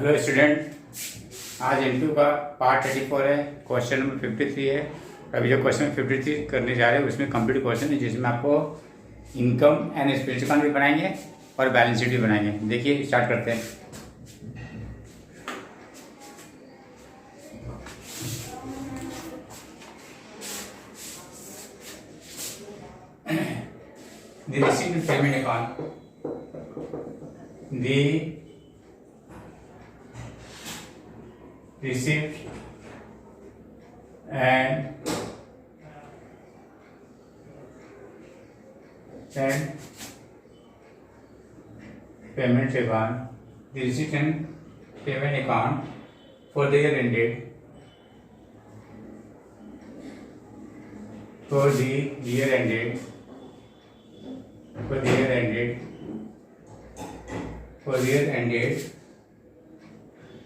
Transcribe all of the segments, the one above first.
Hello student, आज MQ का part 34 है। क्वेश्चन नंबर 53 है। अभी जो क्वेश्चन 53 करने जा रहे हैं उसमें कंप्लीट क्वेश्चन है, जिसमें आपको इनकम एंड एक्सपेंस अकाउंट भी बनाएंगे और बैलेंस शीट भी बनाएंगे। देखिए स्टार्ट करते हैं। The receipt payment account, the receipt and payment account, the receipt and payment account for the year ended, for the year ended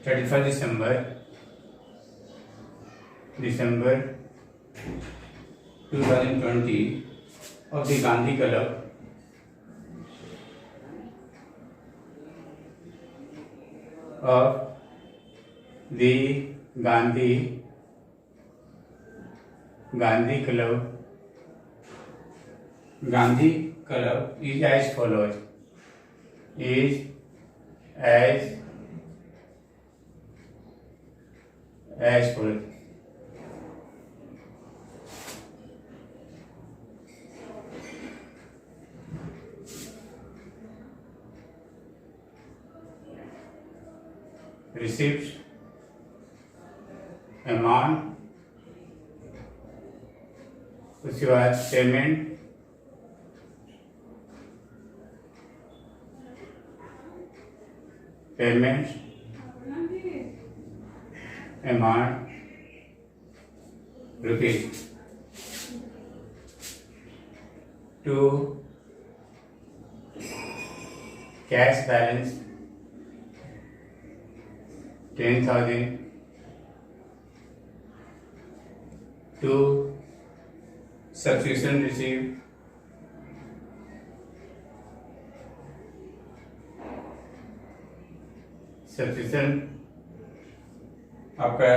31st December 2020 of the Gandhi Club Gandhi Club is as follows. Receipts amount, उसके बाद payment amount rupees, to cash balance 10,000, to subscription received आपका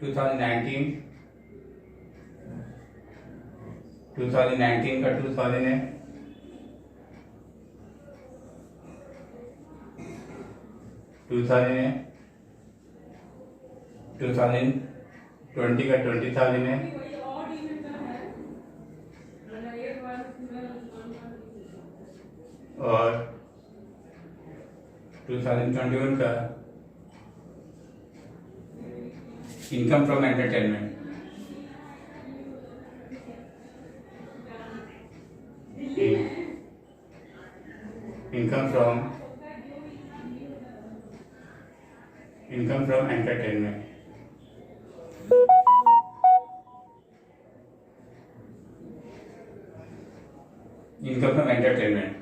2019 का 2000 है, 2000 है, 2020 का 20,000 है, और 2021 का income from entertainment. Income from entertainment. Income from entertainment.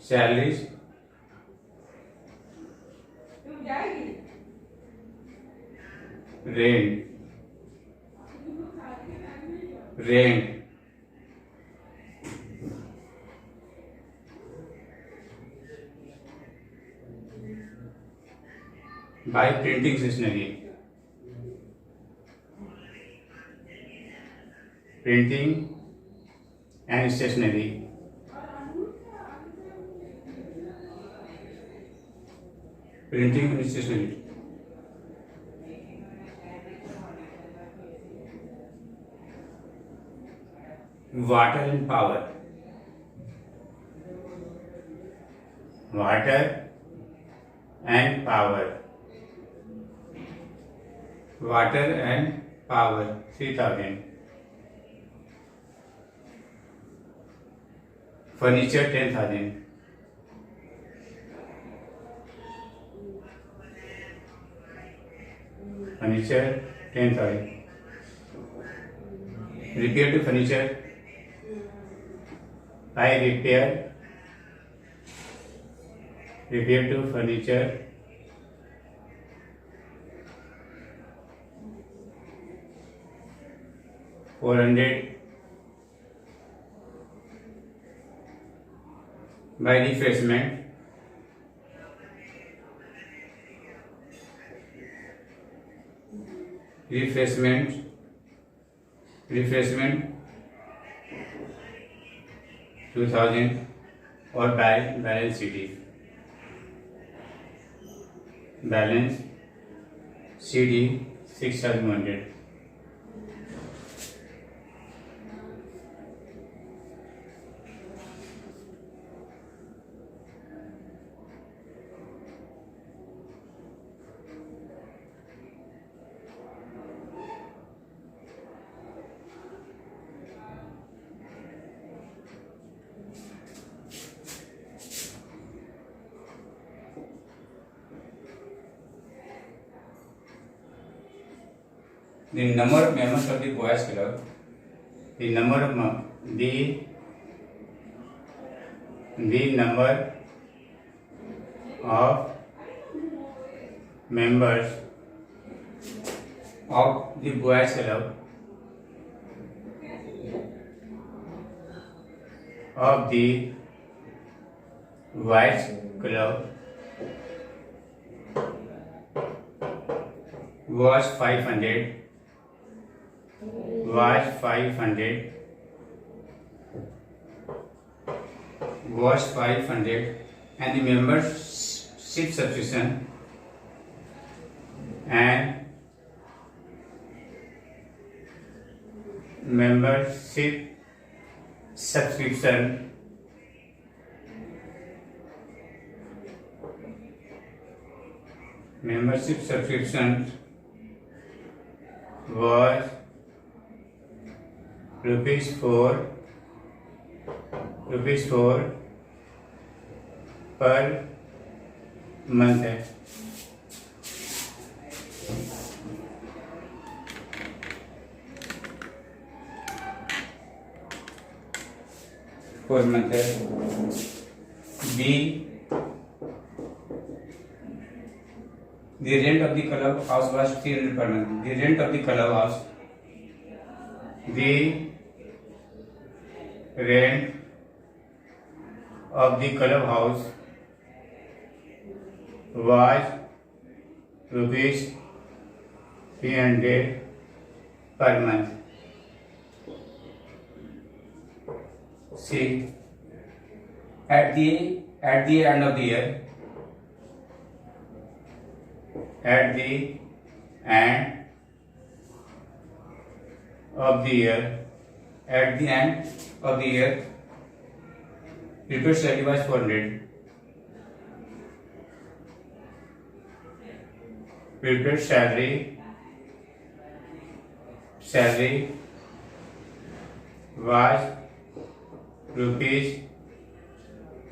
Salaries, rent, by printing stationery, printing and stationery, water and power, water and power 3,000, furniture 10,000, furniture 10,000, repair to furniture I repair to furniture, $400. By refreshment, refreshment 2000, or balance CD 6100. The number of members of the boys club, the number of members of the boys club was 500, and the membership subscription was rupees 4 per month है। The rent of the club house was 300 per month. The rent of the club house, was rupees 300 per month. See, at the end of the year, repair salary was 400. Repair salary was rupees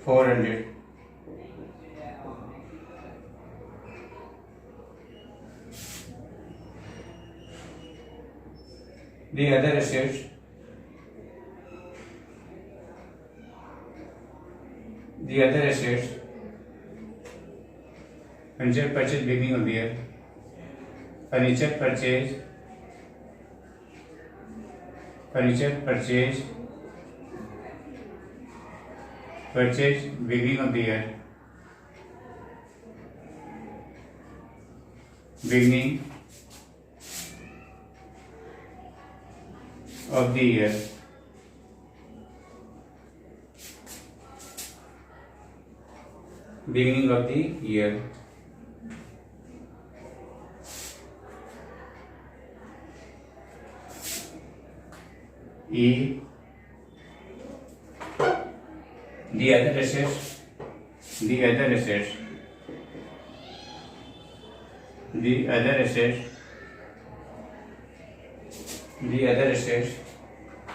400. The other assets, furniture purchase beginning of the year, furniture purchase beginning of the year, beginning of the year, E. The other assets,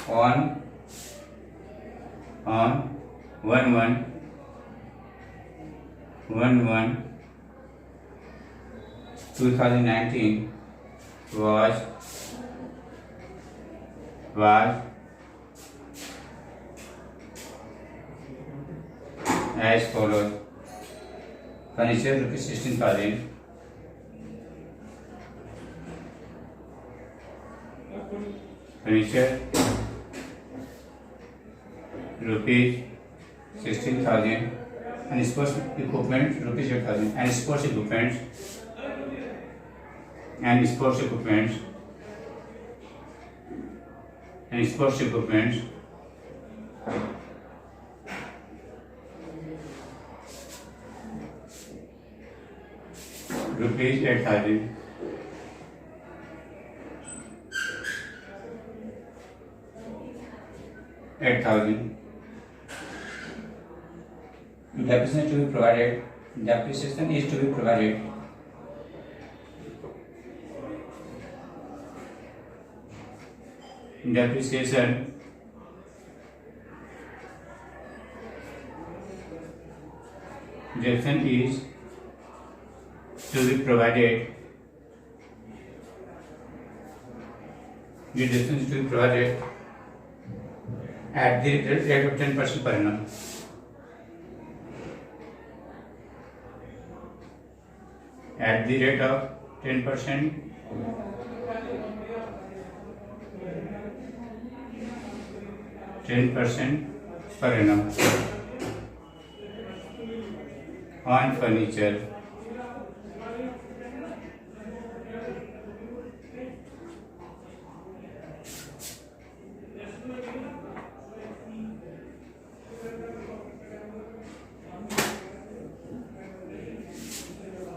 on 1/1/2019 was as follows. Furniture rupees 16,000. Furniture rupees 16,000 and sports equipment rupees 8,000 and sports equipment and sports equipment and sports equipment rupees 8,000. Depreciation to be provided. Depreciation is to be provided. Depreciation is to be provided. Depreciation is to be provided at the rate of 10% per annum. At the rate of 10% per annum on furniture.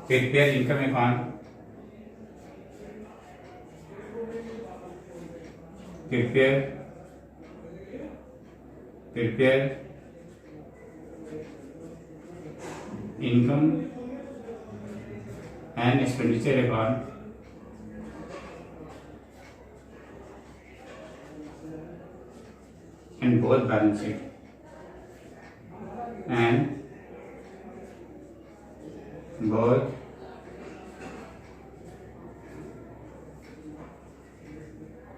Prepare income account. Prepare income and expenditure account in both balance sheet and both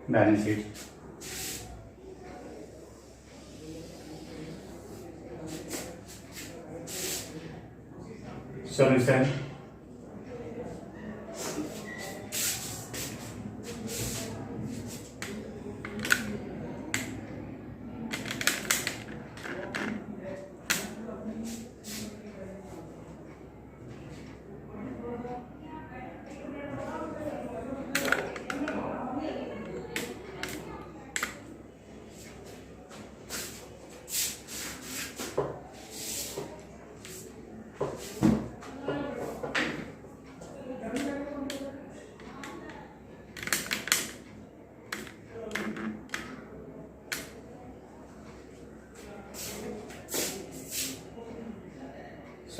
balance sheet. Solution.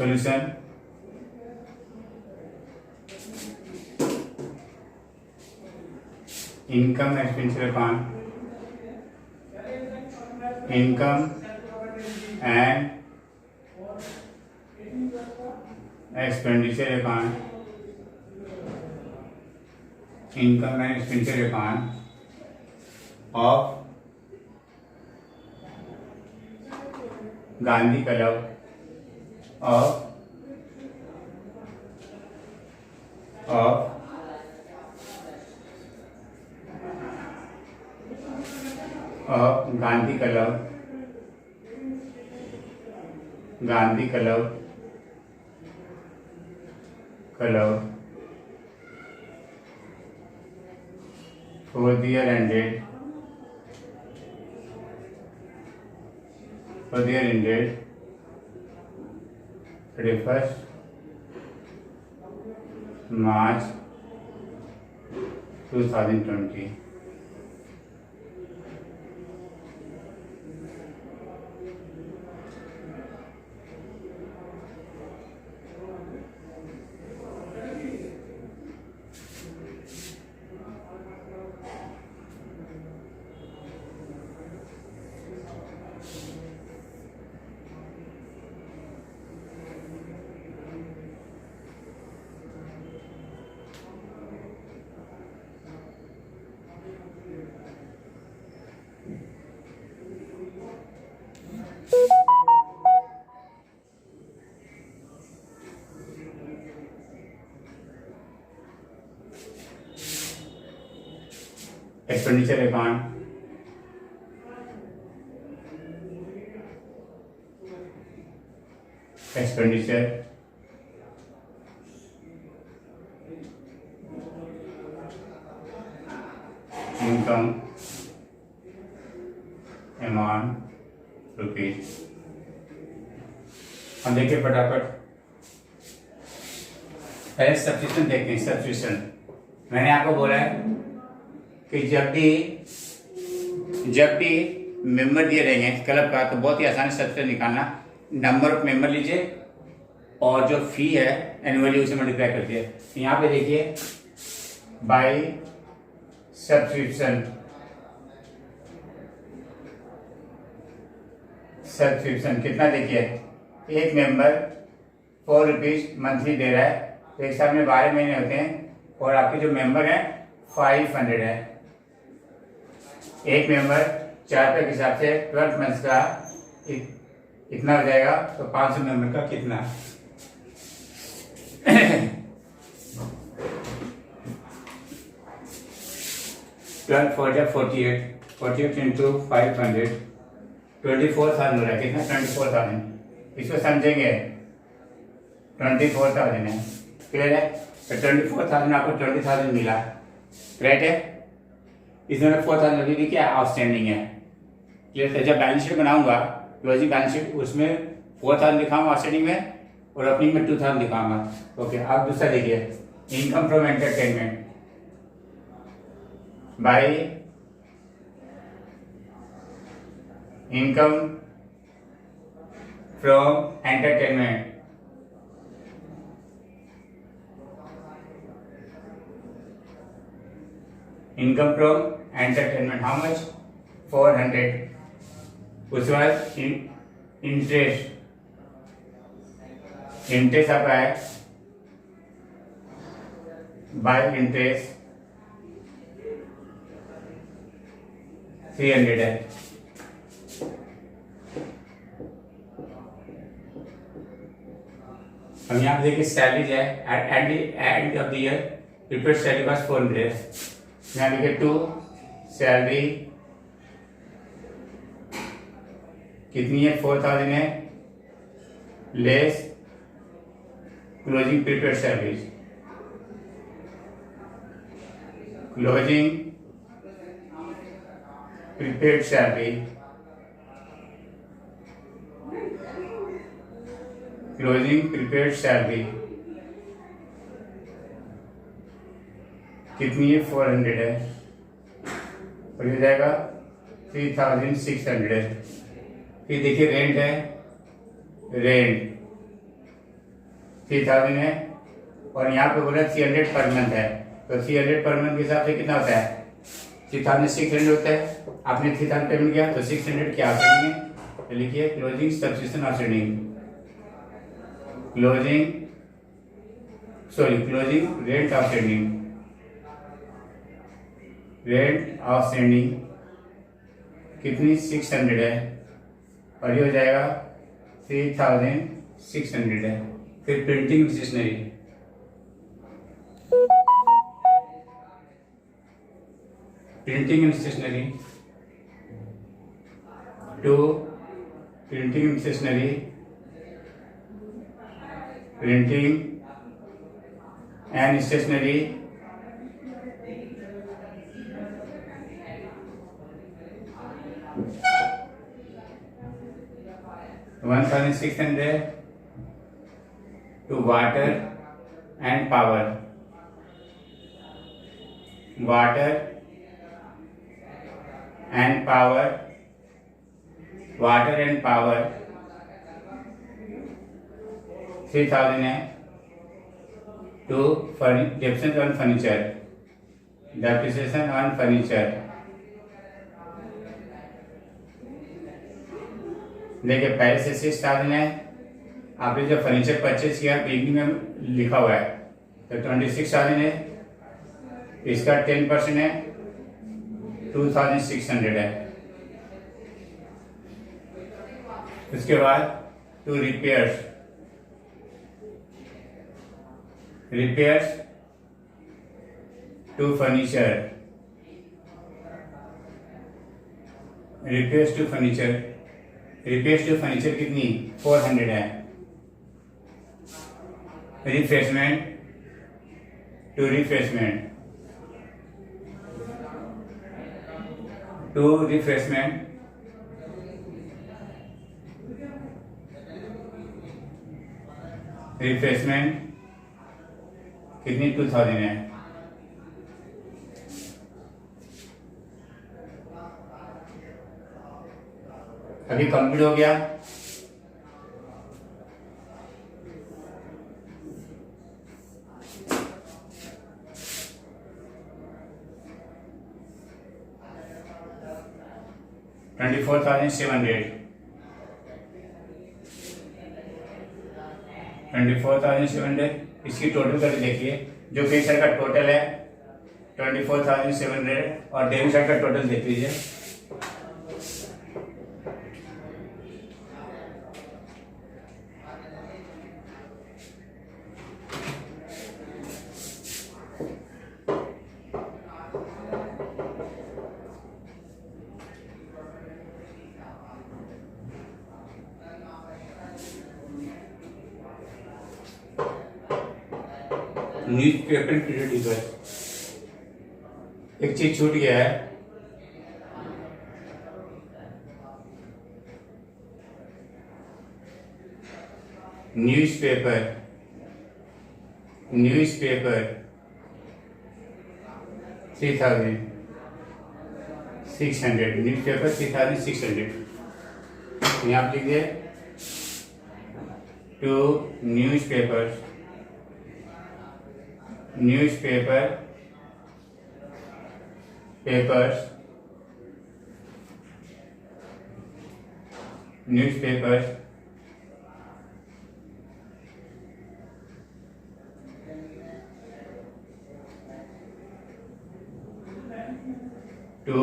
Solution. Income expenditure account. Income and expenditure account. Income and expenditure account of Gandhi Club of Gandhi Club for the year ended 31st March 2020. Expenditure account, expenditure, income amount rupees. हम देखिए फटाफट पहले substitution देखते हैं। Substitution मैंने आपको बोला है कि जब भी मेंबर दिए रहेंगे क्लब का तो बहुत ही आसानी से सब्सिट्यूशन निकालना। नंबर ऑफ मेंबर लीजिए और जो फी है एनुअली उसे मल्टीप्लाई करती है। यहाँ पे देखिए बाय सब्सक्रिप्शन, सब्सक्रिप्शन कितना देखिए, एक मेंबर 4 रुपीज मंथली दे रहा है तो एक साल में 12 महीने होते हैं और आपके जो मेंबर हैं 500 है। एक मेंबर 4 रुपये के हिसाब से 12 मंथ्स का इतना हो जाएगा। तो 500 मेंबर का कितना 12 4 जा 48 इंटू 500 24,000 हो रहा है। कितना 24,000। इसको समझेंगे 24,000 है। क्लियर है। तो 24,000 आपको 20,000 मिला, राइट है। इसमें 4,000 अभी भी क्या आउटस्टैंडिंग है। क्लियर है। जब बैलेंस शीट बनाऊंगा क्लोजिंग बैलेंस शीट उसमें 4,000 दिखाऊंगा आउटस्टैंडिंग में और ओपनिंग में 2,000 दिखाऊंगा। ओके। अब दूसरा देखिए income from entertainment by income from entertainment, income from entertainment how much 400। उसके बाद इंटरेस्ट, इंटरेस्ट आपका है बाय इंटरेस्ट 300 है। हम यहाँ पे देखिए सैलरीज है at of the year prepaid salary पास 400 है। यहाँ देखिए 2 सैलरी कितनी है 4,000 है less closing prepaid salaries, closing prepaid salary, closing prepaid salary कितनी है 400 है और ये जाएगा 3,600। फिर देखिए रेंट है, रेंट 3,000 है और यहाँ पे बोला 300 पर मंथ है तो 300 पर मंथ के हिसाब से कितना होता है 3,600 होता है। आपने 3,000 पेमेंट किया तो 600 क्या आउटस्टैंडिंग है। तो लिखिए closing substitution outstanding, closing rent outstanding, rent outstanding कितनी 600 है और ये हो जाएगा 3,600 है। फिर printing stationery, printing and stationery to printing and stationery, printing and stationery 1,600 to water and power, water and power, water and power 3,000 है to depreciation on furniture, depreciation on furniture। देखिए पहले से 6,000 है। आपने जो फर्नीचर परचेज किया beginning में लिखा हुआ है तो 26,000 है। इसका 10% है 2,600 है। उसके बाद to repairs, repairs to furniture repairs to furniture, repairs to furniture कितनी 400 है। Refreshment to refreshment, to refreshment refreshment कितनी 2000 है। अभी कंप्लीट हो गया। $24,700, 24,700 इसकी टोटल करके देखिए। जो क्रेडिट साइड का टोटल है 24,700 और डेबिट साइड का टोटल देख लीजिए। न्यूज़पेपर क्रेडिटर, एक चीज छूट गया है। Newspaper 3,600, newspaper 3,600। यहाँ आप लिखिए to newspaper papers newspapers to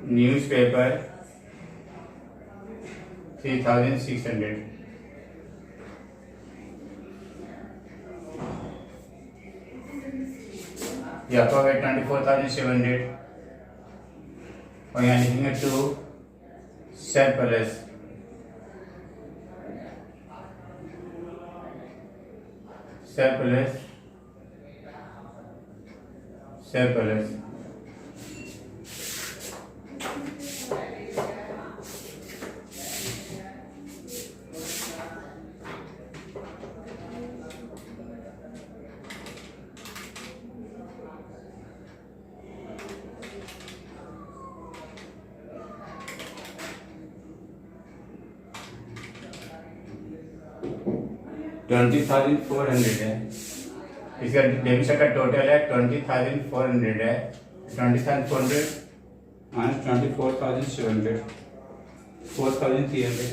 newspaper 3,600। या तो 24,700 और यहाँ लिखेंगे टू सरप्लस $20,400 है। इसका डेबिट साइड का टोटल है 20,400 है। 20,400 minus 24,700 4,300।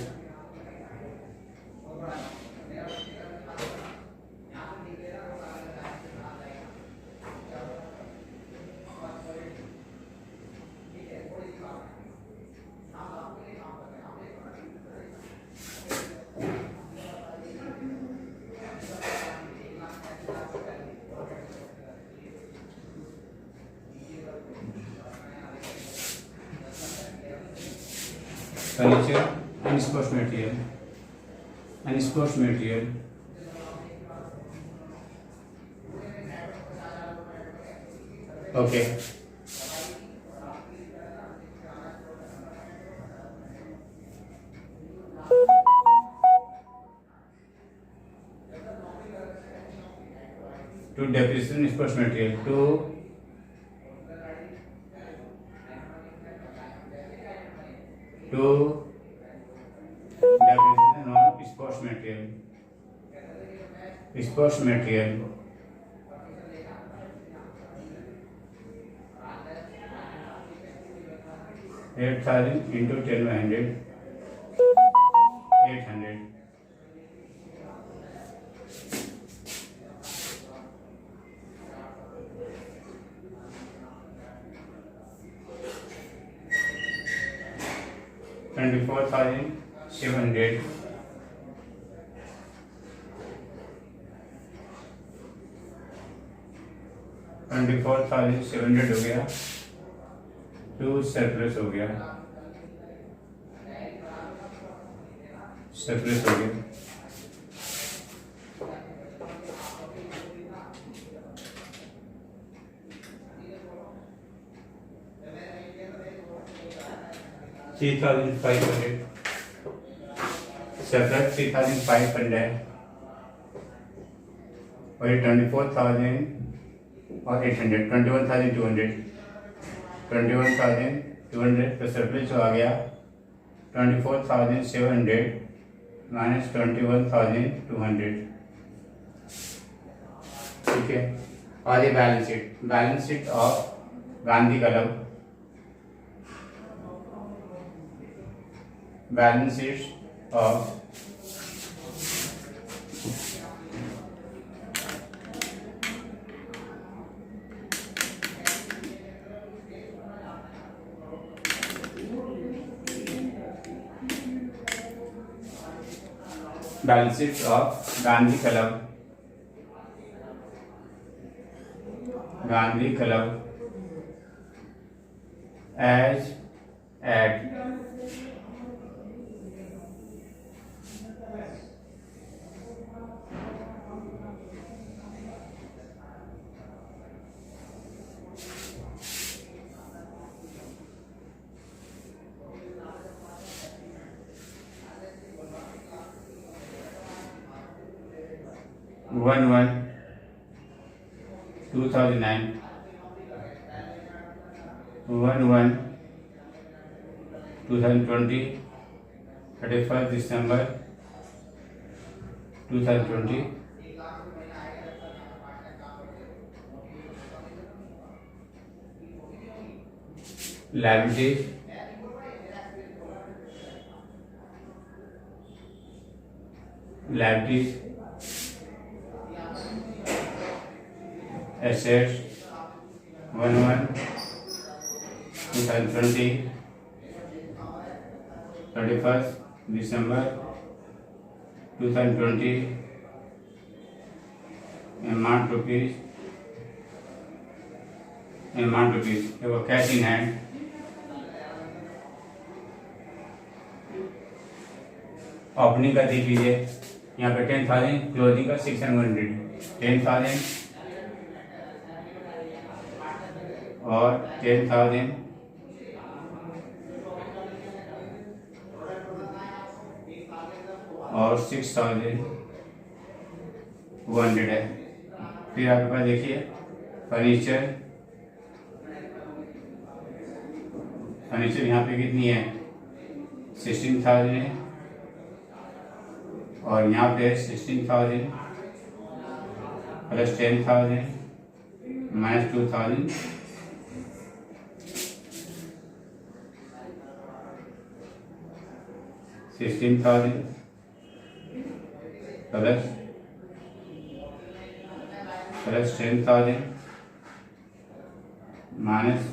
Furniture and sports material, okay। To depreciation sports material, to depreciation of sports material 8,000 into 10/100 800। $24,700 24,700 हो गया। 2 सरप्लस हो गया, सरप्लस हो गया। $3,500 सरप्लस 3,500 और 24,800 21,200 तो सरप्लस जो आ गया 24,700 माइनस 21,200। ठीक है, और ये balance sheet of Gandhi club, balance sheet of Gandhi club as at one 2009 2020 31 December 2020 liabilities assets 1/1/2020 31st December 2020 amount rupees देखो कैश इन हैंड ओपनिंग का देख लीजिए यहाँ पे 10,000, क्लोजिंग का 600, 10,000 और 10,000 और 6,100 है। फिर आपके पास देखिए फर्नीचर यहाँ पे कितनी है 16,000 है और यहाँ पे 16,000 प्लस 10,000 माइनस 2,000 16,000 प्लस 10,000 माइनस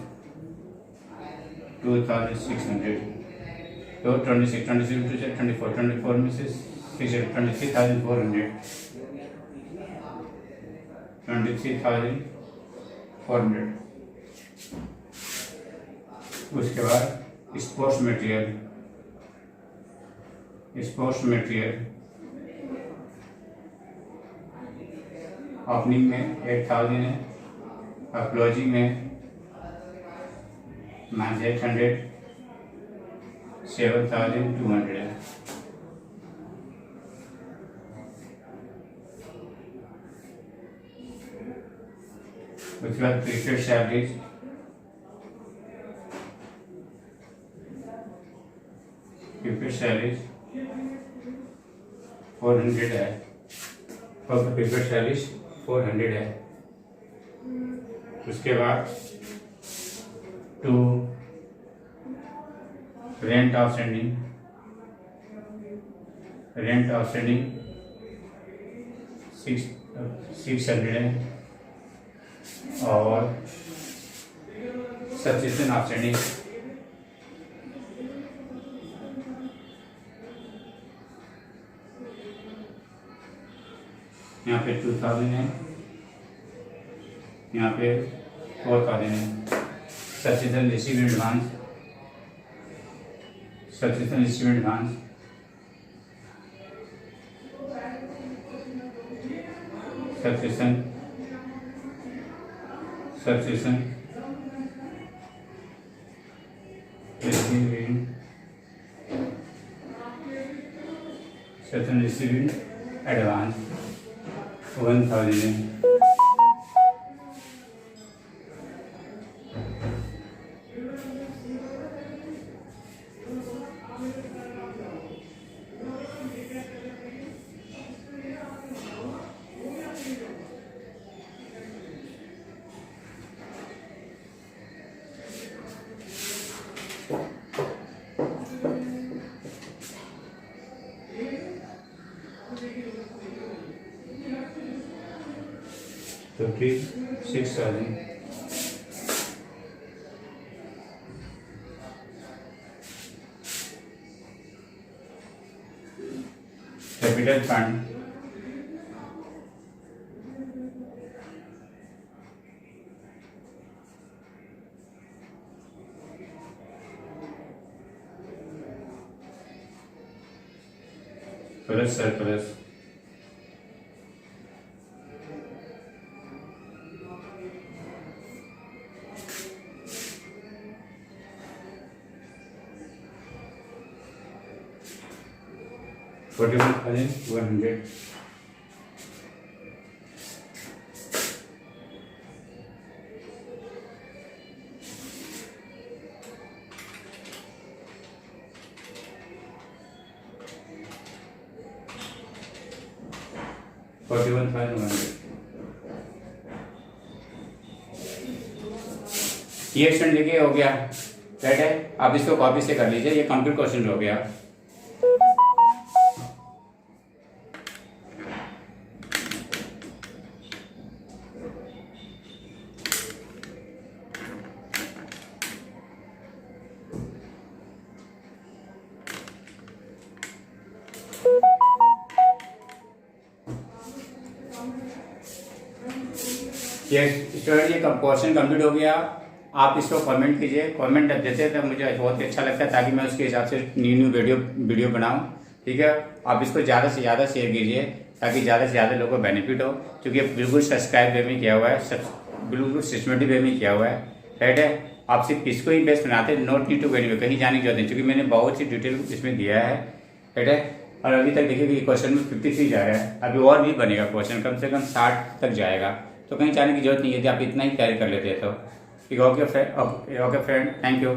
2,600 तो 26 to 24 में से 23,400 23,400। उसके बाद स्पोर्ट्स मटेरियल ओपनिंग में 8,000 है और क्लोजिंग में -800 7,200 है। उसके बाद प्रीफेड सैलरीज सैलरीज 400 है, प्रीफेड सैलरीज 400 है। उसके बाद टू रेंट आउटस्टैंडिंग 600 है और सब्सक्रिप्शन आउटस्टैंडिंग यहाँ पे 2,000 है, यहाँ पे 4,000 है। subscription received in advance, subscription received in advance, subscription received in advance 1000. तो 6,000 कैपिटल फंड प्लस सरप्लस $41,100. ये स्टूडेंट देखिए हो गया, राइट है। आप इसको कॉपी से कर लीजिए, ये कंप्लीट क्वेश्चन हो गया। ये स्टूडेंट ये क्वेश्चन कंप्लीट हो गया। आप इसको कमेंट कीजिए, कमेंट देते तो मुझे बहुत ही अच्छा लगता है, ताकि मैं उसके हिसाब से न्यू वीडियो बनाऊं। ठीक है, आप इसको ज़्यादा से ज़्यादा शेयर कीजिए, ताकि ज़्यादा से ज़्यादा लोगों को बेनिफिट हो, क्योंकि बिल्कुल सब्सक्राइब वे में किया हुआ है, बिल्कुल सिस्टमेटिक वे में किया हुआ है, राइट है। आप सिर्फ इसको ही बेस्ट बनाते, नोट नीड टू कहीं जाने की जरूरत नहीं, क्योंकि मैंने बहुत सी डिटेल इसमें दिया है, राइट है। और अभी तक देखिए कि क्वेश्चन में 53 जा रहा है, अभी और भी बनेगा क्वेश्चन, कम से कम 60 तक जाएगा, तो कहीं जाने की जरूरत नहीं है, यदि आप इतना ही तैयारी कर लेते हैं तो। ठीक है, ओके फ्रेंड, थैंक यू।